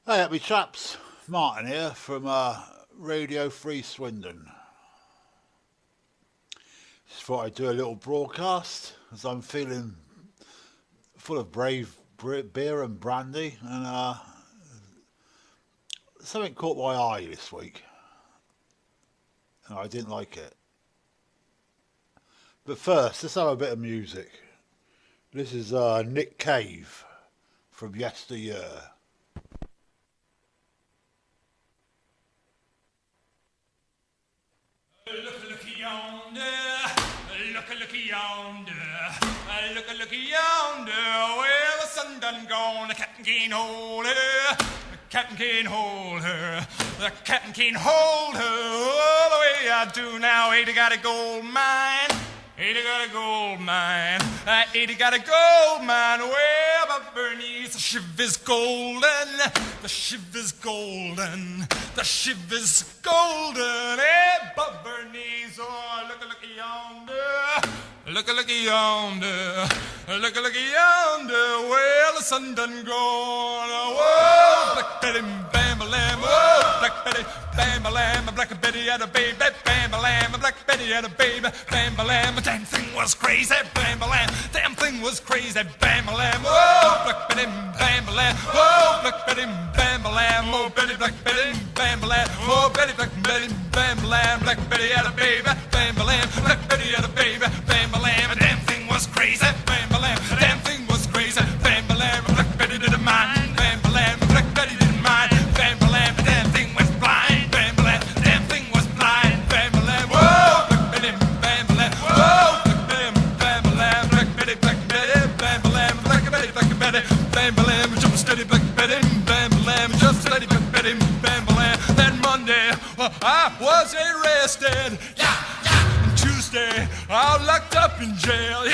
Hey, happy chaps. Martin here from Radio Free Swindon. Just thought I'd do a little broadcast as I'm feeling full of beer and brandy, and something caught my eye this week, and I didn't like it. But first, let's have a bit of music. This is Nick Cave from Yesteryear. Look yonder, look yonder, look yonder, well the sun done gone, the captain can't hold her, the captain can't hold her, the captain can't hold her, oh, the way I do now, ain't got a gold mine. Ain't got a gold mine, ain't got a gold mine, well, but Bernice, the shiv is golden, the shiv is golden, the shiv is golden, but Bernice, oh, look yonder, look yonder, look yonder, well, the sun done gone, whoa, Black Betty, bam-a-lam, whoa, Black Betty, bam-a-lam, Black Betty had a baby, bam-a-lam, Black Betty had a baby, bam-a-lam, damn thing was crazy, bam-a-lam, damn thing was crazy, bam-a-lam, whoa, Black Betty, bam-a-lam, whoa, Black Betty, bam-a-lam, oh, Betty, Black Betty, bam-a-lam, oh, Betty, Black Betty, bam-a-lam, Black Betty had a baby, bam-a-lam, Black Betty had a baby, bam-a-lam, damn thing was crazy, bam-a-lam, damn thing was crazy, bam-a-lam, Black Betty didn't mind, bam-a-lam, Black Betty didn't mind, bam-a-lam, damn thing was blind, bam-a-lam, damn thing was blind, bam-a-lam, whoa, Black Betty, bam-a-lam, whoa, Black Betty, bam-a-lam, Black Betty, bam-a-lam, Black Betty, bam-a-lam, jump steady, Black Betty, bam-a-lam, jump steady, Black Betty, bam-a-lam. Then Monday, I was arrested, and Tuesday, I locked up in jail,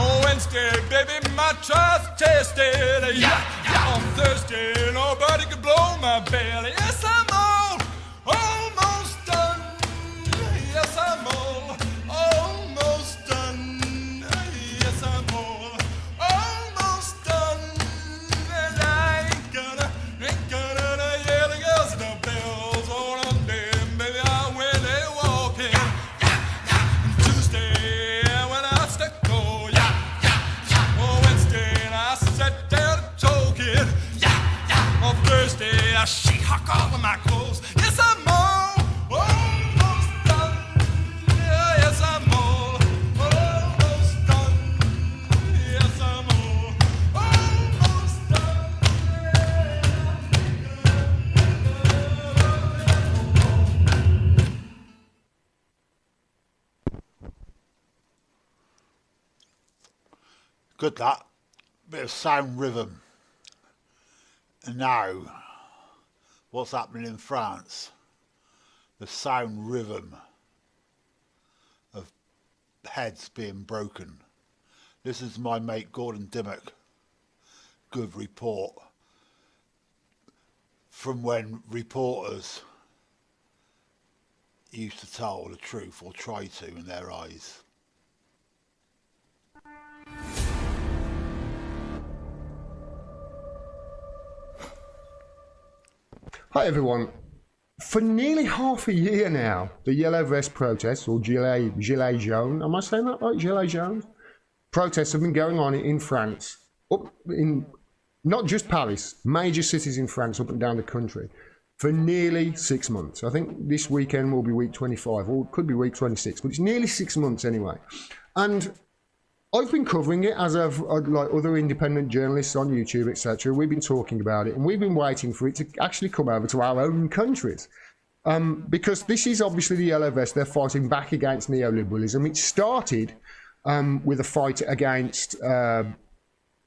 on Wednesday, baby, my trial's tested, on Thursday, nobody could blow my belly. Yes, I'm almost done. Yes, I'm almost done. Yes, I'm almost done. And I ain't gonna hear the girls and the bells on Monday, baby, I went a-walking. Tuesday, when I stuck go, on Wednesday, I sat down talking. On Thursday, I she-hock all of my clothes. Yes, I'm almost done. Yeah, yes, I'm almost done. Yes, I'm almost done. Good that. Bit of sound rhythm. And now, what's happening in France? The sound rhythm of heads being broken. This is my mate Gordon Dimmock. Good report from when reporters used to tell the truth, or try to in their eyes. Hi everyone. For nearly half a year now, the Yellow Vest protests, or Gilets jaunes, am I saying that right? Gilets jaunes? Protests have been going on in France, up in not just Paris, major cities in France up and down the country, for nearly 6 months. I think this weekend will be week 25, or it could be week 26, but it's nearly 6 months anyway. And I've been covering it, as have like other independent journalists on YouTube, etc. We've been talking about it, and we've been waiting for it to actually come over to our own countries. Because this is obviously the Yellow Vest. They're fighting back against neoliberalism. It started with a fight against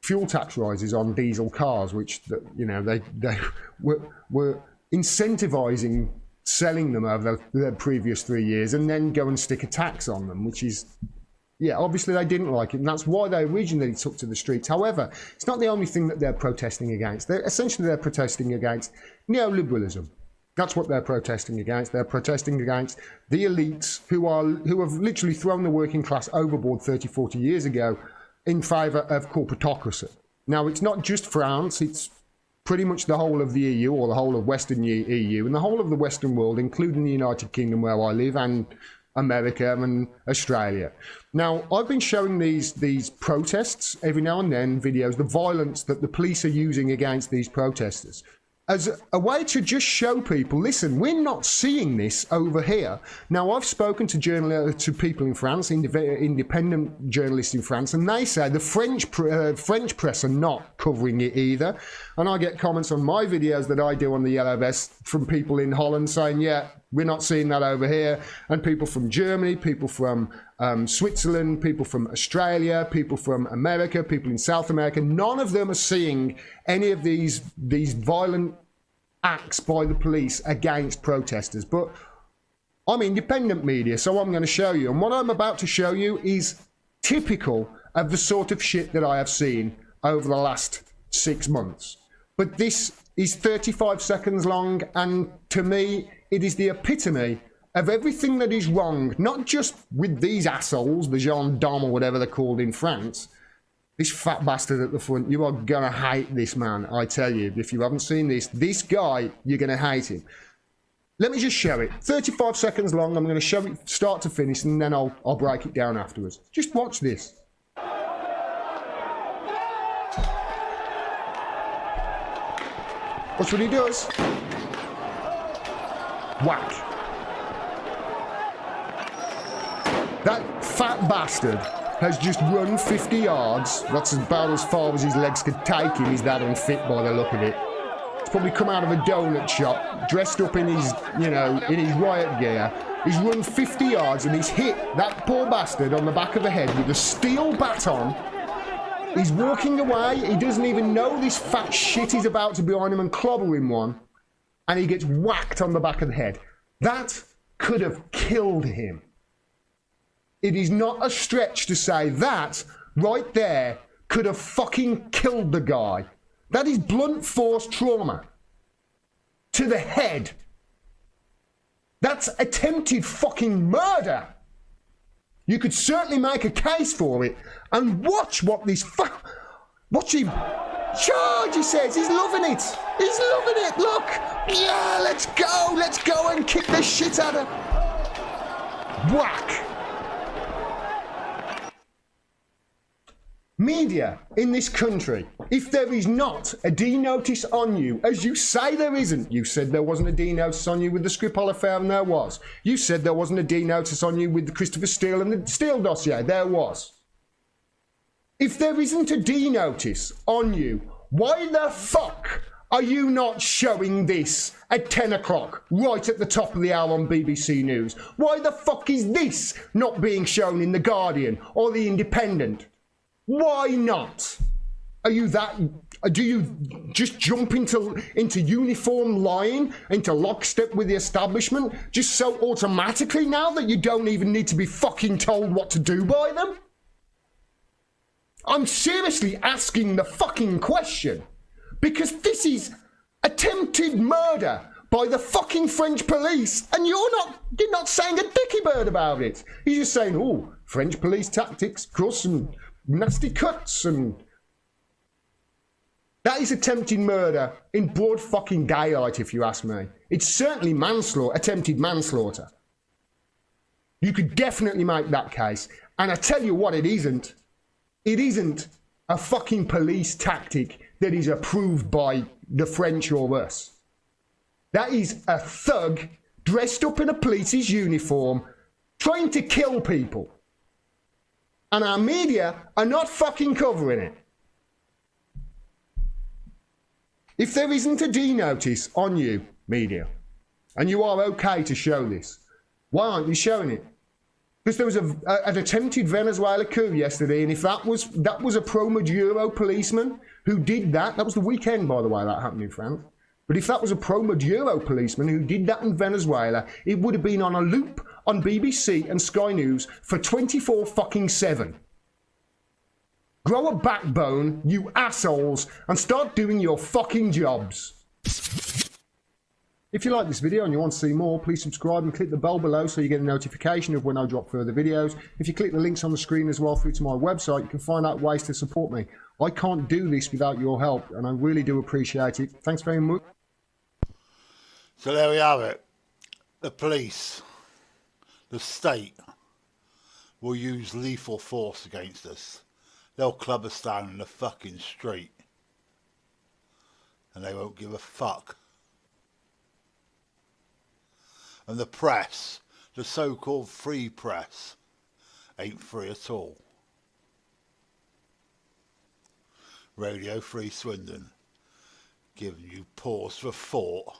fuel tax rises on diesel cars, which they were incentivizing selling them over the previous 3 years, and then go and stick a tax on them, which is, yeah, obviously they didn't like it, and that's why they originally took to the streets. However, it's not the only thing that they're protesting against. They're protesting against neoliberalism. That's what they're protesting against. They're protesting against the elites who have literally thrown the working class overboard 30, 40 years ago in favour of corporatocracy. Now, it's not just France, it's pretty much the whole of the EU, or the whole of Western EU, and the whole of the Western world, including the United Kingdom where I live, and America and Australia. Now, I've been showing these protests every now and then, videos, the violence that the police are using against these protesters, as a way to just show people, listen, we're not seeing this over here. Now, I've spoken to people in France, independent journalists in France, and they say the French press are not covering it either. And I get comments on my videos that I do on the Yellow Vest from people in Holland saying, yeah, we're not seeing that over here. And people from Germany, people from Switzerland, people from Australia, people from America, people in South America, none of them are seeing any of these violent acts by the police against protesters. But I'm independent media, so I'm going to show you. And what I'm about to show you is typical of the sort of shit that I have seen over the last 6 months. But this is 35 seconds long, and to me, it is the epitome of everything that is wrong, not just with these assholes, the gendarmes or whatever they're called in France. This fat bastard at the front, you are going to hate this man, I tell you. If you haven't seen this guy, you're going to hate him. Let me just show it. 35 seconds long, I'm going to show it start to finish, and then I'll break it down afterwards. Just watch this. Watch what he does. Whack. That fat bastard has just run 50 yards. That's about as far as his legs could take him. He's that unfit by the look of it. He's probably come out of a donut shop, dressed up in his, in his riot gear. He's run 50 yards and he's hit that poor bastard on the back of the head with a steel baton. He's walking away. He doesn't even know this fat shit is about to be on him and clobber him one. And he gets whacked on the back of the head. That could have killed him. It is not a stretch to say that right there could have fucking killed the guy. That is blunt force trauma to the head. That's attempted fucking murder. You could certainly make a case for it. And watch what this watch him charge, he says. He's loving it. He's loving it. Look. Yeah, let's go. Let's go and kick the shit out of. Whack. Media in this country, if there is not a D-notice on you, as you say there isn't, you said there wasn't a D-notice on you with the Skripal affair, and there was. You said there wasn't a D-notice on you with the Christopher Steele and the Steele dossier, there was. If there isn't a D-notice on you, why the fuck are you not showing this at 10 o'clock, right at the top of the hour on BBC News? Why the fuck is this not being shown in The Guardian or The Independent? Why not? Are you that? Do you just jump into uniform line, into lockstep with the establishment, just so automatically now that you don't even need to be fucking told what to do by them? I'm seriously asking the fucking question, because this is attempted murder by the fucking French police, and you're not saying a dicky bird about it. You're just saying, oh, French police tactics, cross and nasty cuts, and that is attempted murder in broad fucking daylight, if you ask me. It's certainly manslaughter, attempted manslaughter. You could definitely make that case. And I tell you what, it isn't. It isn't a fucking police tactic that is approved by the French or us. That is a thug dressed up in a police's uniform trying to kill people. And our media are not fucking covering it. If there isn't a D-notice on you, media, and you are okay to show this, why aren't you showing it? Because there was an attempted Venezuela coup yesterday, and if that was a pro-Maduro policeman who did that was the weekend, by the way, that happened in France. But if that was a pro-Maduro policeman who did that in Venezuela, it would have been on a loop on BBC and Sky News for 24/7. Grow a backbone, you assholes, and start doing your fucking jobs. If you like this video and you want to see more, please subscribe and click the bell below so you get a notification of when I drop further videos. If you click the links on the screen as well through to my website, you can find out ways to support me. I can't do this without your help, and I really do appreciate it. Thanks very much. So there we have it. The police, the state, will use lethal force against us. They'll club us down in the fucking street. And they won't give a fuck. And the press, the so-called free press, ain't free at all. Radio Free Swindon, giving you pause for thought.